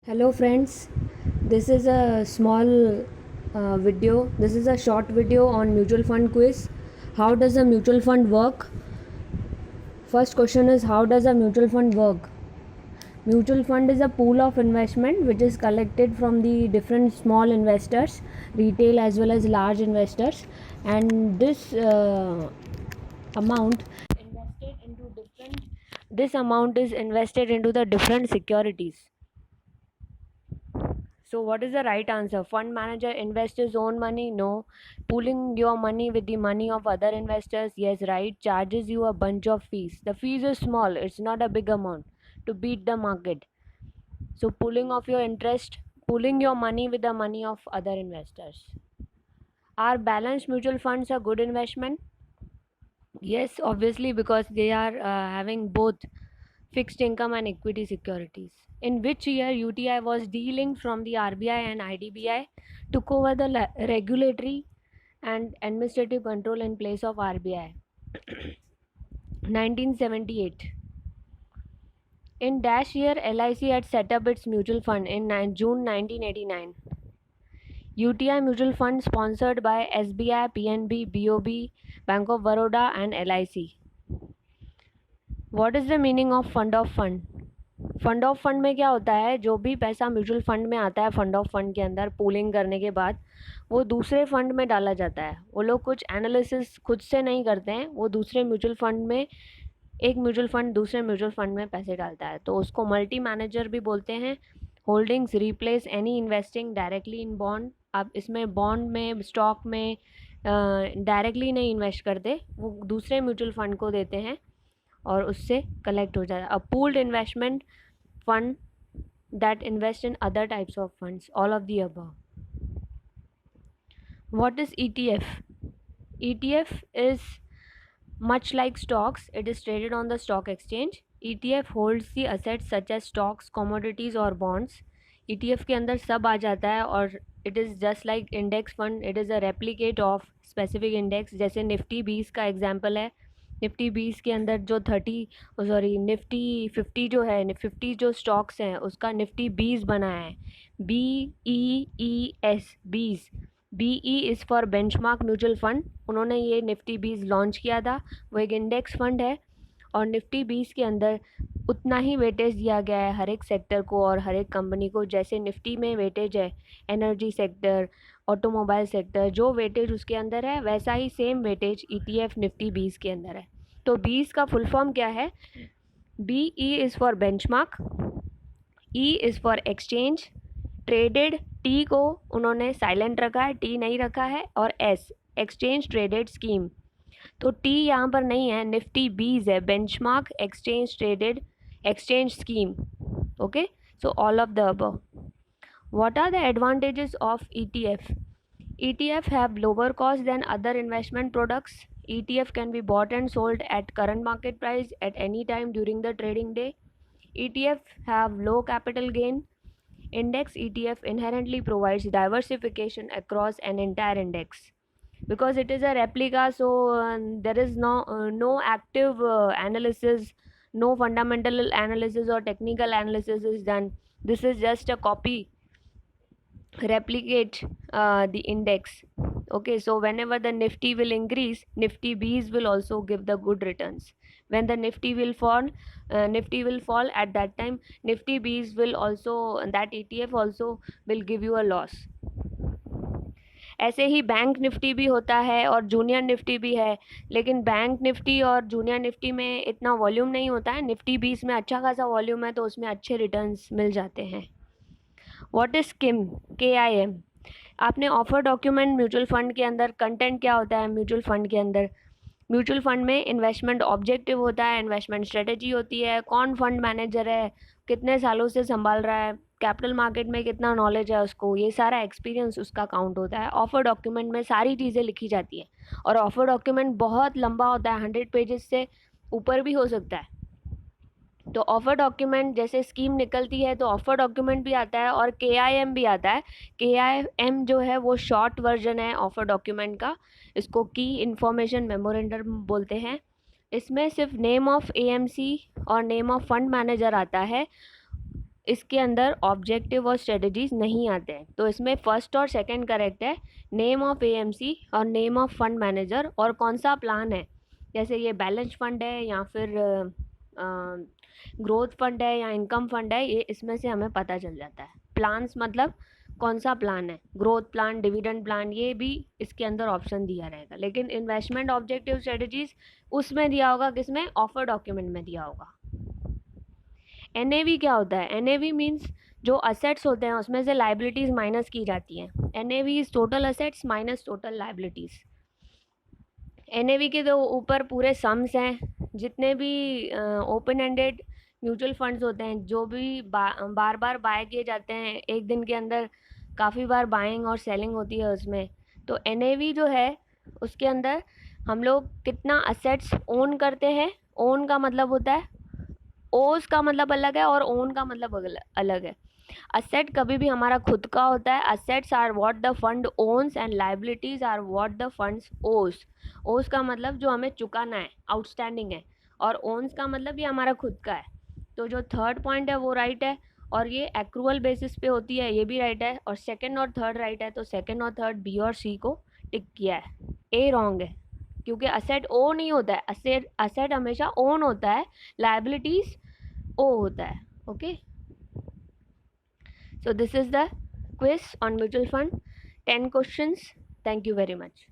Hello friends, this is a small video. This is a short video on mutual fund quiz. How does a mutual fund work? First question is, how does a mutual fund work? Mutual fund is a pool of investment which is collected from the different small investors, retail as well as large investors, and amount invested into different this amount is invested into the different securities. So what is the right answer? Fund manager invests his own money? No. Pooling your money with the money of other investors? Yes, right. Charges you a bunch of fees. The fees is small. It's not a big amount to beat the market. So pooling your money with the money of other investors. Are balanced mutual funds a good investment? Yes, obviously, because they are having both fixed income and equity securities. In which year UTI was delinked from the RBI and IDBI, took over the regulatory and administrative control in place of RBI? 1978. In dash year LIC had set up its mutual fund in June 1989. UTI mutual fund sponsored by SBI, PNB, BOB, Bank of Baroda and LIC. What is the meaning of fund of fund? Fund of fund में क्या होता है, जो भी पैसा mutual fund में आता है फंड ऑफ फंड के अंदर पूलिंग करने के बाद वो दूसरे फंड में डाला जाता है. वो लोग कुछ एनालिसिस खुद से नहीं करते हैं, वो दूसरे म्यूचुअल फंड में एक म्यूचुअल फंड दूसरे म्यूचुअल फंड में पैसे डालता है, तो उसको मल्टी मैनेजर भी बोलते हैं. Holdings replace any investing directly in bond. आप इसमें बॉन्ड में स्टॉक में डायरेक्टली नहीं इन्वेस्ट करते, वो दूसरे म्यूचुअल फंड को देते हैं और उससे कलेक्ट हो जाता है. A pooled investment fund that invest in other types of funds, all of the above. What is ETF? ETF is much like stocks. It is traded on the stock exchange. ETF holds the assets such as stocks, commodities और bonds. ETF के अंदर सब आ जाता है और it is just like index fund. It is a replicate of specific index. जैसे Nifty 20 का example है. निफ्टी 20 के अंदर जो निफ्टी 50 जो है, 50 जो स्टॉक्स हैं उसका निफ्टी 20 बना है. BEES 20. BE is for benchmark mutual fund. उन्होंने ये निफ्टी 20 लॉन्च किया था. वो एक इंडेक्स फंड है और निफ्टी 20 के अंदर उतना ही वेटेज दिया गया है हर एक सेक्टर को और हर एक कंपनी को. जैसे निफ्टी में वेटेज है एनर्जी सेक्टर, ऑटोमोबाइल सेक्टर, जो वेटेज उसके अंदर है वैसा ही सेम वेटेज ETF निफ्टी 20 के अंदर है. तो 20 का फुल फॉर्म क्या है? BE is for benchmark, E is for exchange traded. T को उन्होंने साइलेंट रखा है, T नहीं रखा है, और S एक्सचेंज ट्रेडेड स्कीम. तो T यहाँ पर नहीं है, निफ्टी 20 है, benchmark exchange traded exchange scheme. Okay, so all of the above. What are the advantages of ETF? ETF have lower cost than other investment products. ETF can be bought and sold at current market price at any time during the trading day. ETF have low capital gain. Index ETF inherently provides diversification across an entire index. Because it is a replica, so there is no active analysis, no fundamental analysis or technical analysis is done. This is just a copy, replicate the index. Okay, so whenever the nifty will increase, nifty Bs will also give the good returns. When the nifty will fall at that time, nifty Bs will also, that ETF also will give you a loss. ऐसे ही bank Nifty भी होता है और junior Nifty भी है, लेकिन bank Nifty और junior Nifty में इतना वॉल्यूम नहीं होता है. निफ्टी 20 में अच्छा खासा वॉल्यूम है तो उसमें अच्छे रिटर्न्स मिल जाते हैं. What is Kim? KIM. आपने ऑफर डॉक्यूमेंट म्यूचुअल फंड के अंदर, कंटेंट क्या होता है म्यूचुअल फंड के अंदर? म्यूचुअल फंड में इन्वेस्टमेंट ऑब्जेक्टिव होता है, इन्वेस्टमेंट स्ट्रेटेजी होती है, कौन फंड मैनेजर है, कितने सालों से संभाल रहा है, कैपिटल मार्केट में कितना नॉलेज है उसको, ये सारा एक्सपीरियंस उसका काउंट होता है. ऑफर डॉक्यूमेंट में सारी चीज़ें लिखी जाती है और ऑफर डॉक्यूमेंट बहुत लंबा होता है, 100 पेजेस से ऊपर भी हो सकता है. तो ऑफर डॉक्यूमेंट जैसे स्कीम निकलती है तो ऑफर डॉक्यूमेंट भी आता है और KIM भी आता है. KIM जो है वो शॉर्ट वर्जन है ऑफर डॉक्यूमेंट का. इसको की इन्फॉर्मेशन मेमोरेंडम बोलते हैं. इसमें सिर्फ नेम ऑफ AMC और नेम ऑफ फंड मैनेजर आता है. इसके अंदर ऑब्जेक्टिव और स्ट्रेटजीज नहीं आते हैं, तो इसमें फर्स्ट और सेकंड करेक्ट है। नेम ऑफ एएमसी और नेम ऑफ फंड मैनेजर और कौन सा प्लान है, जैसे ये बैलेंस फंड है या फिर ग्रोथ फंड है या इनकम फंड है, ये इसमें से हमें पता चल जाता है। प्लान्स मतलब कौन सा प्लान है, ग्रोथ प्लान, डिविडेंड प्लान, ये भी इसके अंदर ऑप्शन दिया रहेगा। लेकिन इन्वेस्टमेंट ऑब्जेक्टिव स्ट्रेटजीज उसमें दिया होगा, किसमें, ऑफर डॉक्यूमेंट में दिया होगा। एनएवी क्या होता है, एनएवी मीन्स जो असेट्स होते हैं उसमें से लाइबिलिटीज माइनस की जाती हैं। NAV is total assets minus total liabilities. NAV के तो ऊपर पूरे सम्स हैं, जितने भी ओपन एंडेड म्यूचुअल फंड्स होते हैं, जो भी बार बार बाय किए जाते हैं, एक दिन के अंदर काफ़ी बार बाइंग और सेलिंग होती है उसमें, तो एनएवी जो है उसके अंदर हम लोग कितना असेट्स ओन करते हैं। ओन का मतलब होता है, ओस का मतलब अलग है और ओन का मतलब अलग है। असेट कभी भी हमारा खुद का होता है, assets are what the fund owns and liabilities are what the funds owes. Owes का मतलब जो हमें चुकाना है, आउटस्टैंडिंग है, और ओन्स का मतलब ये हमारा खुद का है। तो जो थर्ड पॉइंट है वो राइट है, और ये एक्रूअल बेसिस पे होती है, ये भी राइट है, और सेकंड और थर्ड राइट है, तो सेकंड और थर्ड बी और सी को टिक किया है। ए रॉन्ग है, क्योंकि असेट ओ नहीं होता है, असेट हमेशा ओन होता है, लाइबिलिटीज ओ होता है। Okay, so this is the quiz on mutual fund, 10 questions. Thank you very much.